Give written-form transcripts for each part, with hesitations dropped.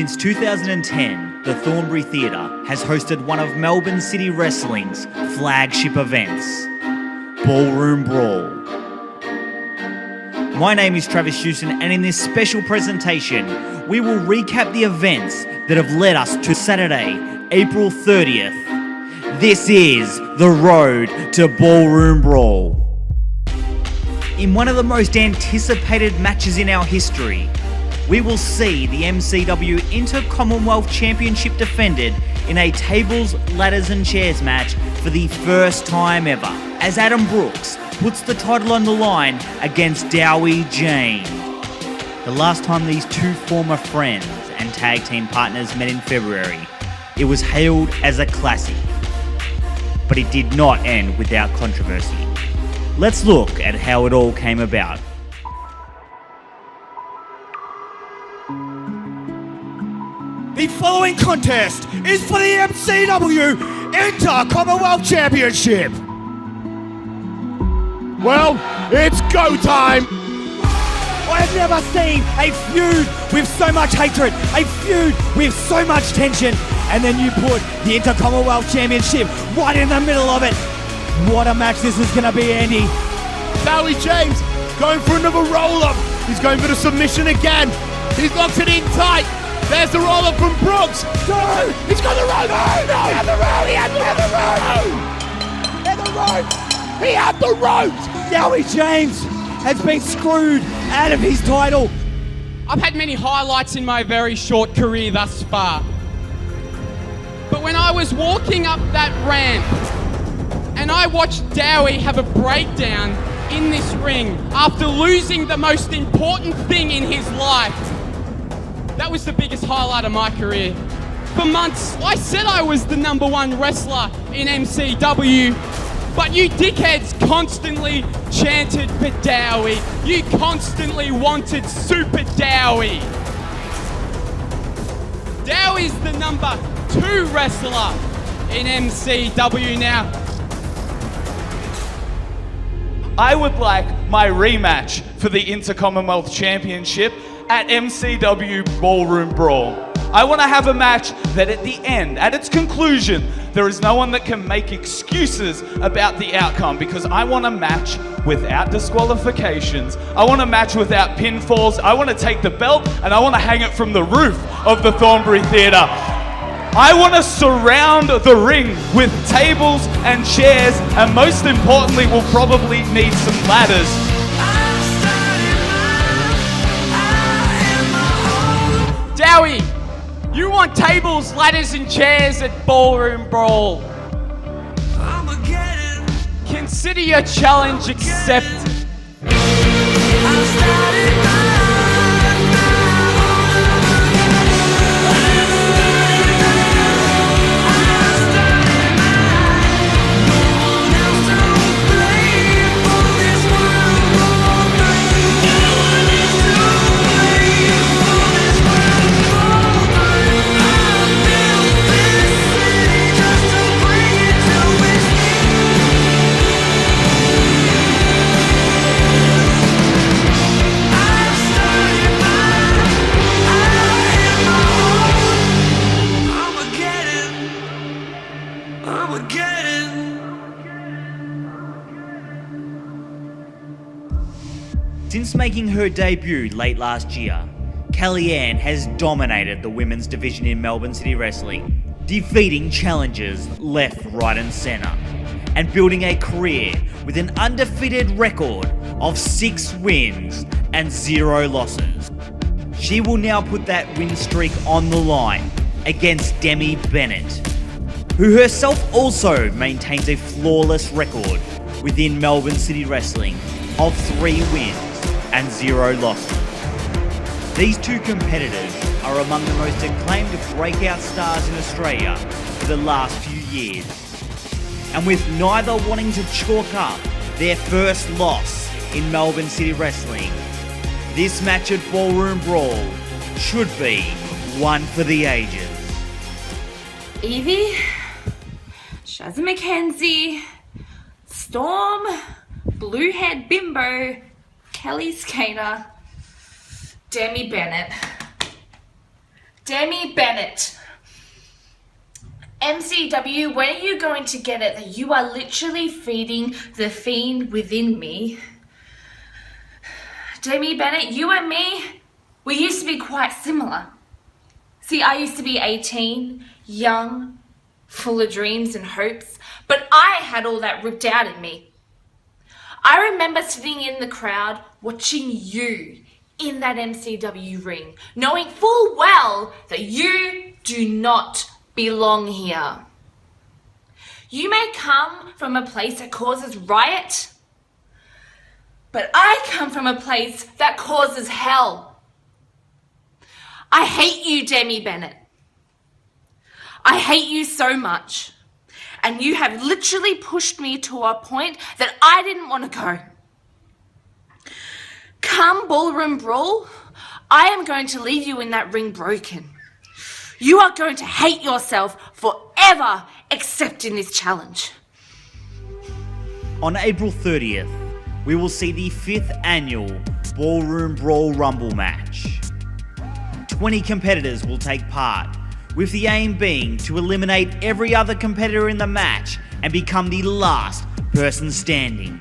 Since 2010, the Thornbury Theatre has hosted one of Melbourne City Wrestling's flagship events, Ballroom Brawl. My name is Travis Houston, and in this special presentation, we will recap the events that have led us to Saturday, April 30th. This is the road to Ballroom Brawl. In one of the most anticipated matches in our history, we will see the MCW Inter-Commonwealth Championship defended in a tables, ladders and chairs match for the first time ever, as Adam Brooks puts the title on the line against Dowie Jane. The last time these two former friends and tag team partners met in February, it was hailed as a classic. But it did not end without controversy. Let's look at how it all came about. The following contest is for the MCW Inter-Commonwealth Championship. Well, it's go time. I have never seen a feud with so much hatred, a feud with so much tension, and then you put the Inter-Commonwealth Championship right in the middle of it. What a match this is going to be, Andy. Dowie James going for another roll-up. He's going for the submission again. He's locked it in tight. There's the roll-up from Brooks. No! He's got the rope! No! He had the rope! He had the rope! He had the rope! Dowie James has been screwed out of his title. I've had many highlights in my very short career thus far. But when I was walking up that ramp and I watched Dowie have a breakdown in this ring after losing the most important thing in his life, that was the biggest highlight of my career. For months, I said I was the #1 wrestler in MCW, but you dickheads constantly chanted for Dowie. You constantly wanted Super Dowie. Dowie's the #2 wrestler in MCW now. I would like my rematch for the Inter-Commonwealth Championship at MCW Ballroom Brawl. I want to have a match that at the end, at its conclusion, there is no one that can make excuses about the outcome, because I want a match without disqualifications. I want a match without pinfalls. I want to take the belt and I want to hang it from the roof of the Thornbury Theatre. I want to surround the ring with tables and chairs, and most importantly, we'll probably need some ladders. Dowie, you want tables, ladders and chairs at Ballroom Brawl. Consider your challenge accepted. Since making her debut late last year, Kellyanne has dominated the women's division in Melbourne City Wrestling, defeating challengers left, right and centre, and building a career with an undefeated record of 6 wins and 0 losses. She will now put that win streak on the line against Demi Bennett, who herself also maintains a flawless record within Melbourne City Wrestling of 3 wins and 0 losses. These two competitors are among the most acclaimed breakout stars in Australia for the last few years. And with neither wanting to chalk up their first loss in Melbourne City Wrestling, this match at Ballroom Brawl should be one for the ages. Evie, Shazza McKenzie, Storm, Bluehead Bimbo, Kelly Skater, Demi Bennett. Demi Bennett. MCW, when are you going to get it that you are literally feeding the fiend within me? Demi Bennett, you and me, we used to be quite similar. See, I used to be 18, young, full of dreams and hopes, but I had all that ripped out in me. I remember sitting in the crowd watching you in that MCW ring, knowing full well that you do not belong here. You may come from a place that causes riot, but I come from a place that causes hell. I hate you, Demi Bennett. I hate you so much. And you have literally pushed me to a point that I didn't want to go. Come Ballroom Brawl, I am going to leave you in that ring broken. You are going to hate yourself forever accepting this challenge. On April 30th, we will see the 5th annual Ballroom Brawl Rumble match. 20 competitors will take part, with the aim being to eliminate every other competitor in the match and become the last person standing.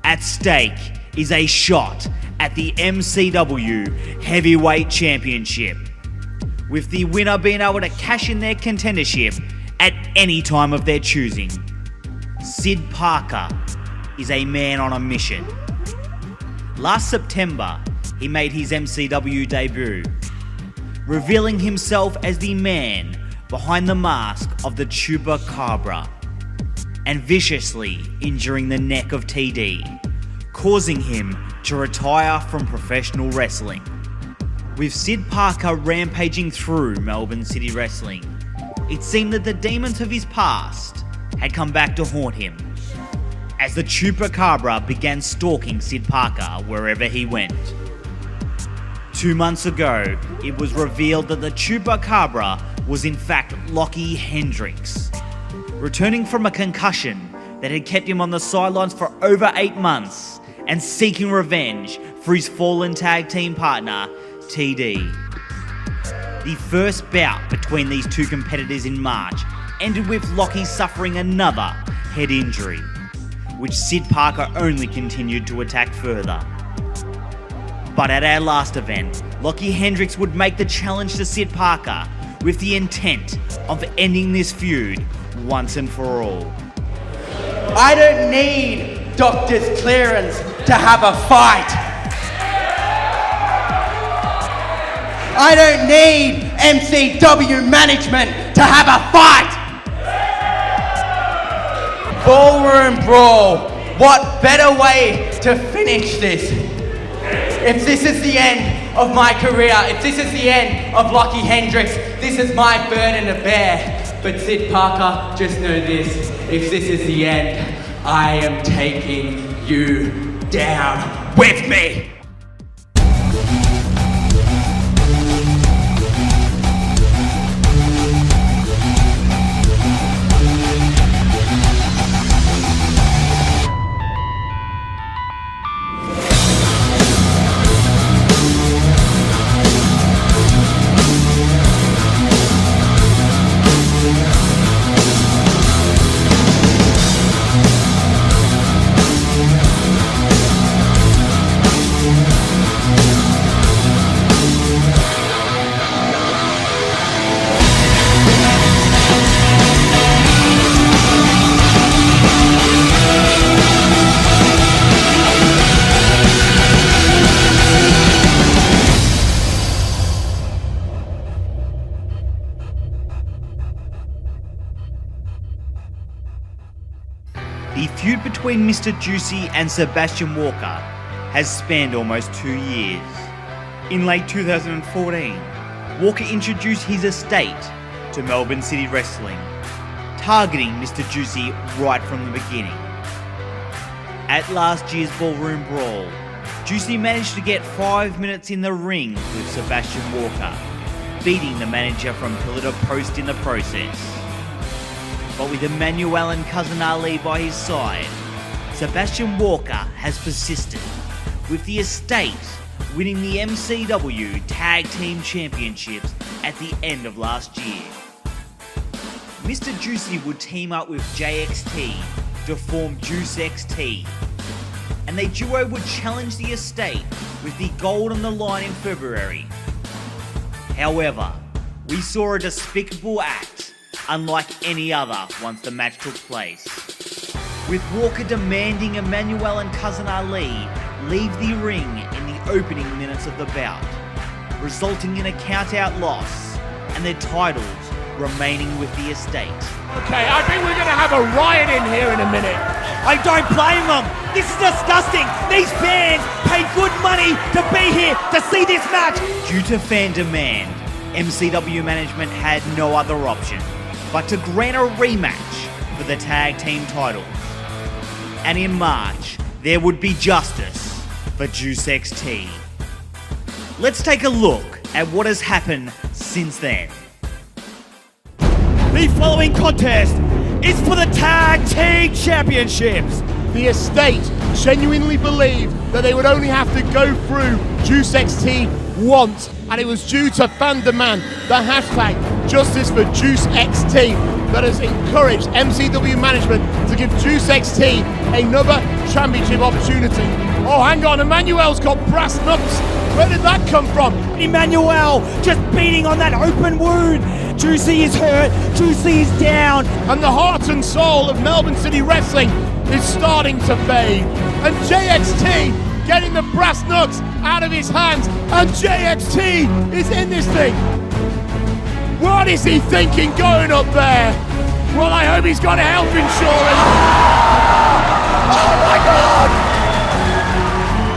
At stake is a shot at the MCW Heavyweight Championship, with the winner being able to cash in their contendership at any time of their choosing. Syd Parker is a man on a mission. Last September, he made his MCW debut, revealing himself as the man behind the mask of the Chupacabra and viciously injuring the neck of TD, causing him to retire from professional wrestling. With Syd Parker rampaging through Melbourne City Wrestling, it seemed that the demons of his past had come back to haunt him, as the Chupacabra began stalking Syd Parker wherever he went. 2 months ago, it was revealed that the Chupacabra was in fact Lockie Hendricks, returning from a concussion that had kept him on the sidelines for over 8 months and seeking revenge for his fallen tag team partner, TD. The first bout between these two competitors in March ended with Lockie suffering another head injury, which Syd Parker only continued to attack further. But at our last event, Lockie Hendricks would make the challenge to Syd Parker with the intent of ending this feud once and for all. I don't need doctor's clearance to have a fight. I don't need MCW management to have a fight. Ballroom Brawl, what better way to finish this? If this is the end of my career, if this is the end of Lockie Hendricks, this is my burden to bear. But Syd Parker, just know this, if this is the end, I am taking you down with me. The feud between Mr. Juicy and Sebastian Walker has spanned almost 2 years. In late 2014, Walker introduced his estate to Melbourne City Wrestling, targeting Mr. Juicy right from the beginning. At last year's Ballroom Brawl, Juicy managed to get 5 minutes in the ring with Sebastian Walker, beating the manager from pillar to post in the process. But with Emmanuel and Cousin Ali by his side, Sebastian Walker has persisted, with the estate winning the MCW Tag Team Championships at the end of last year. Mr. Juicy would team up with JXT to form Juice XT, and their duo would challenge the estate with the gold on the line in February. However, we saw a despicable act unlike any other once the match took place, with Walker demanding Emmanuel and Cousin Ali leave the ring in the opening minutes of the bout, resulting in a count-out loss and their titles remaining with the estate. Okay, I think we're going to have a riot in here in a minute. I don't blame them. This is disgusting. These fans paid good money to be here to see this match. Due to fan demand, MCW management had no other option but to grant a rematch for the tag team titles. And in March, there would be justice for Juice XT. Let's take a look at what has happened since then. The following contest is for the Tag Team Championships. The estate genuinely believed that they would only have to go through Juice XT once, and it was due to fan demand, the hashtag Justice for Juice XT, that has encouraged MCW management to give Juice XT another championship opportunity. Oh, hang on, Emmanuel's got brass knucks. Where did that come from? Emmanuel just beating on that open wound. Juicy is hurt, Juicy is down. And the heart and soul of Melbourne City Wrestling is starting to fade. And JXT getting the brass knucks out of his hands. And JXT is in this thing. What is he thinking going up there? Well, I hope he's got health insurance. Oh my God!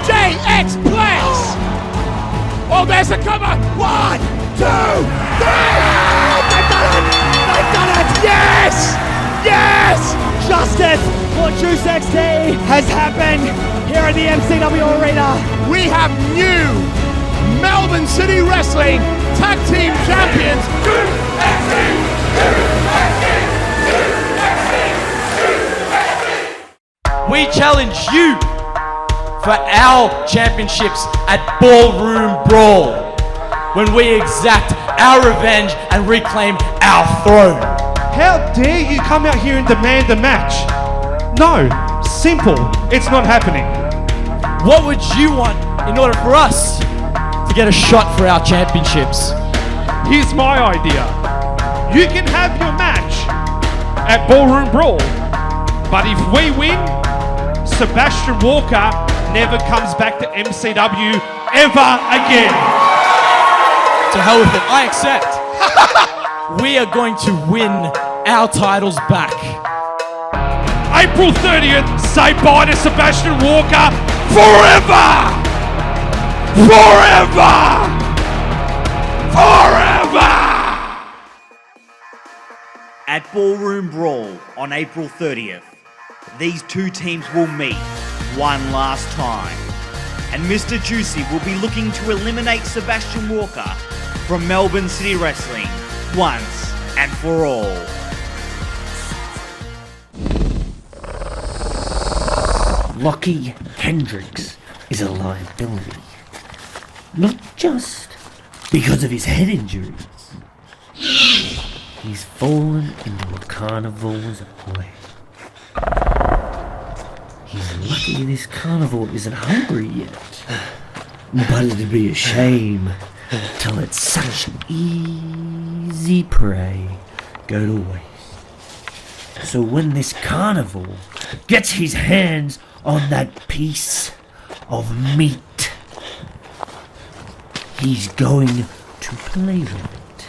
JX Plex! Oh, there's a cover! 1, 2, 3! They've done it! They've done it! Yes! Yes! Justice for Juice XT has happened here at the MCW Arena. We have new Melbourne City Wrestling Tag Team Champions. We challenge you for our championships at Ballroom Brawl, when we exact our revenge and reclaim our throne. How dare you come out here and demand a match? No, simple, it's not happening. What would you want in order for us to get a shot for our championships? Here's my idea. You can have your match at Ballroom Brawl, but if we win, Sebastian Walker never comes back to MCW ever again. To hell with it, I accept. We are going to win our titles back. April 30th, say bye to Sebastian Walker forever! Forever! Forever! At Ballroom Brawl on April 30th, these two teams will meet one last time, and Mr. Juicy will be looking to eliminate Sebastian Walker from Melbourne City Wrestling once and for all. Lockie Hendricks is a liability. Not just because of his head injuries. He's fallen into a carnival's way. He's lucky this carnival isn't hungry yet. But it'd be a shame to let such easy prey go to waste. So when this carnival gets his hands on that piece of meat, he's going to play with it.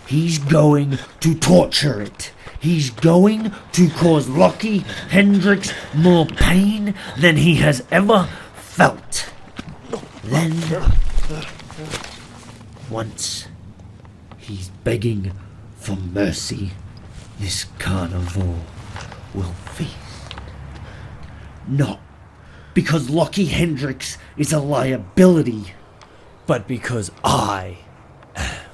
He's going to torture it. He's going to cause Lockie Hendricks more pain than he has ever felt. Then, once he's begging for mercy, this carnival will feast. Not because Lockie Hendricks is a liability, but because I am.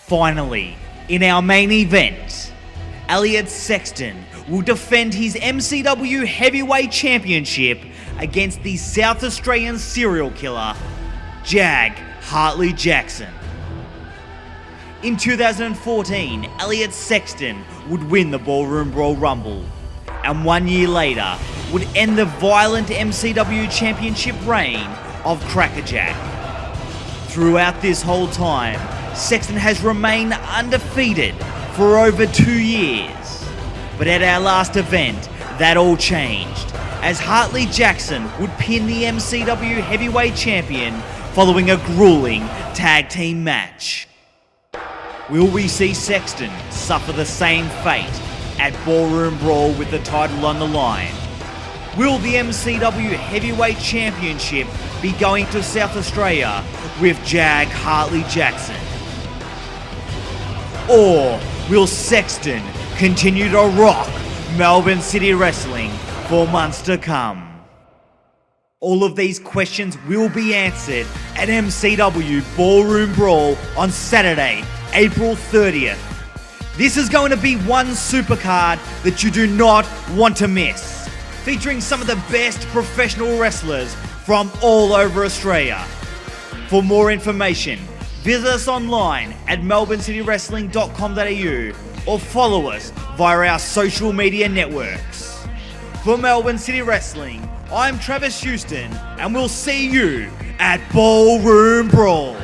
Finally, in our main event, Elliot Sexton will defend his MCW Heavyweight Championship against the South Australian serial killer, Jag Hartley Jackson. In 2014, Elliot Sexton would win the Ballroom Brawl Rumble, and 1 year later would end the violent MCW Championship reign of Crackerjack. Throughout this whole time, Sexton has remained undefeated for over 2 years. But at our last event, that all changed, as Hartley Jackson would pin the MCW Heavyweight Champion following a grueling tag team match. Will we see Sexton suffer the same fate at Ballroom Brawl with the title on the line? Will the MCW Heavyweight Championship be going to South Australia with Jag Hartley Jackson? Or will Sexton continue to rock Melbourne City Wrestling for months to come? All of these questions will be answered at MCW Ballroom Brawl on Saturday, April 30th. This is going to be one supercard that you do not want to miss, featuring some of the best professional wrestlers from all over Australia. For more information, visit us online at melbournecitywrestling.com.au or follow us via our social media networks. For Melbourne City Wrestling, I'm Travis Houston, and we'll see you at Ballroom Brawl.